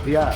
Dia.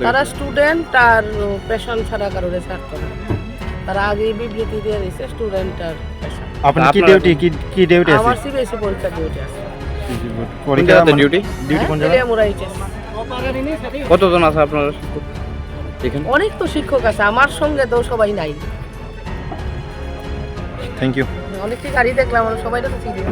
তারা student আর passion ছাড়া কারোর ছাড়তো না। তারা আগেই বিবৃতি দিয়ে দিয়েছে স্টুডেন্ট আর পেশন। আপনার কি ডিউটি কি ডিউটি আছে? আমার সিবিএসই পরীক্ষা ডিউটি আছে। পরীক্ষা ডিউটি কোন জায়গায়? কতজন আছে আপনার এখানে? অনেক তো শিক্ষক আছে, আমার সঙ্গে তো সবাই নাই। Thank you. অনেককে গাড়ি দেখলাম, সবাই তো চিনি।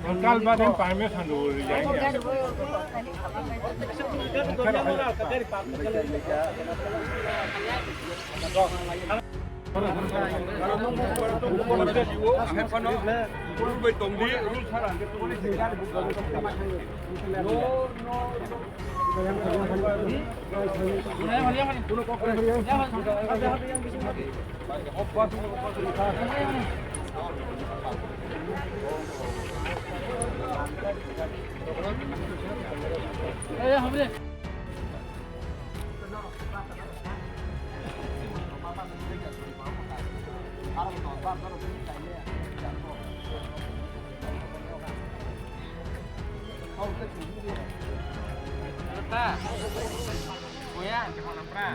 कल बाद हम पानी में ठंड हो जाएंगे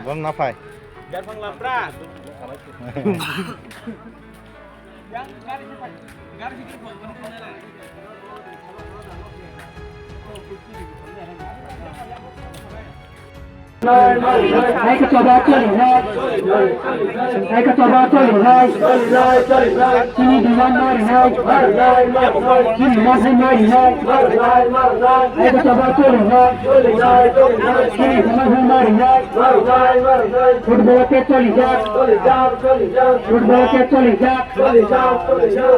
Vâng, nó phải. Hai cái cho ba chơi này, hai cái cho ba chơi này, chỉ đi làm này này, chỉ đi làm này này, hai cái cho ba chơi này, chỉ đi làm này này, football के चली जा, football के चली जा,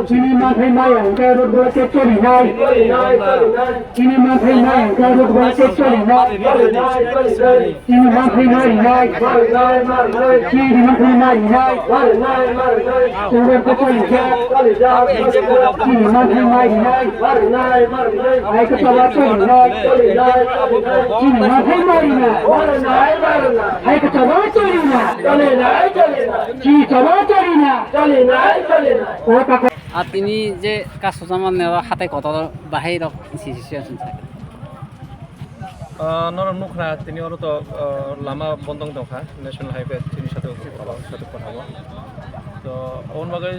chỉ đi làm này này, cái football के चली này, chỉ đi làm này này, cái football के चली này. Chini mafri nai nai, chini mafri nai nai, sugar ko chali ja, chini mafri nai nai, ai ko chaba chali nai, chini mafri nai nai, ai ko chaba chali nai, chini chaba chali nai, আর তিনি যে customer নেওয়ার হাতে কত বাহির situation থাকে নর নুখরা তিনি ওর তো লামা বন্ধং দখা ন্যাশনাল হাইওয়ে তিনি সাথে পঠাবো তো ওন বাকে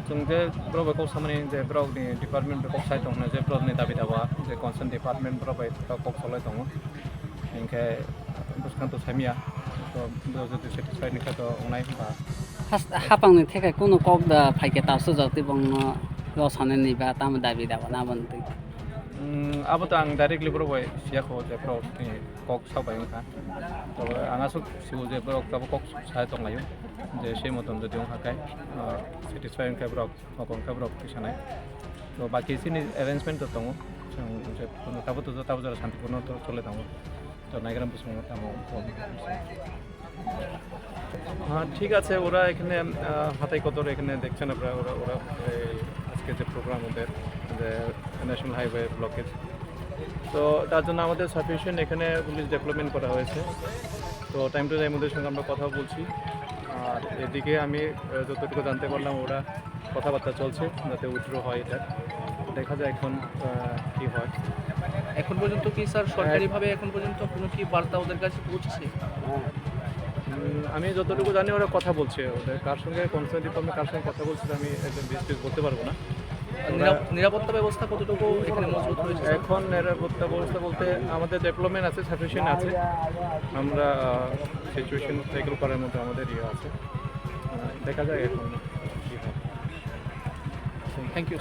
जोंजे ब्रब को सामने जे ब्रब नि डिपार्टमेंट को साइड दं जे ब्रब नि दाबि दावा जे कनसार्न डिपार्टमेंट ब्रब को सलाय दं इनके बुसखान तो सामिया तो जो सेटिस्फाइड नि तो उनाय बा ফার্স্ট হাপাংনি থেকে কোনো কক দা ফাইকে তাসু জতি বং লসানে নিবা তাম দাবি দাবা না বন্তি अब तो आं डाइरेक्टली ब्रब सियाखौ जे ब्रब नि कक साबाय ओंखा तो आंगासो सिउ जे ब्रब गाबो कक साय दंलायो जे से मतन जदि ओंखाय सेटिस्फाइड ओंखाय ब्रब मकनखा ब्रब किसानाय तो बाकी सिनि अरेंजमेंट तो दङ जों जे ताबो तो ताबो जरा शांतिपूर्ण तो चले दङ तो नायग्राम बुसुङ तामो हाँ ठीक আছে ওরা এখানে হাতাই কতর এখানে দেখছেন আপনারা ওরা আজকে যে প্রোগ্রাম ওদের যে ন্যাশনাল হাইওয়ে ব্লকেজ তো তার জন্য আমাদের সাফিসিয়েন্ট এখানে পুলিশ ডেভেলপমেন্ট করা হয়েছে তো টাইম টু টাইম ওদের সঙ্গে আমরা কথা বলছি আর এদিকে আমি যতটুকু জানতে পারলাম ওরা কথাবার্তা চলছে যাতে উইথড্র হয় এটা দেখা যায় এখন কী হয় এখন পর্যন্ত কি স্যার সরকারিভাবে এখন পর্যন্ত কোনো কি বার্তা ওদের কাছে পৌঁছেছে আমি যতটুকু জানি ওরা কথা বলছে ওদের কার সঙ্গে কনসার্ন ডিপার্টমেন্ট কার সঙ্গে কথা বলছে আমি একদম বেশি বলতে পারবো না নিরাপত্তা ব্যবস্থা কতটুকু এখানে মজবুত হয়েছে এখন নিরাপত্তা ব্যবস্থা বলতে আমাদের ডেভেলপমেন্ট আছে সাফিসিয়েন্ট আছে আমরা সিচুয়েশন ট্যাকেল করার মধ্যে আমাদের ইয়ে আছে দেখা যায় এখন কী হয় থ্যাংক ইউ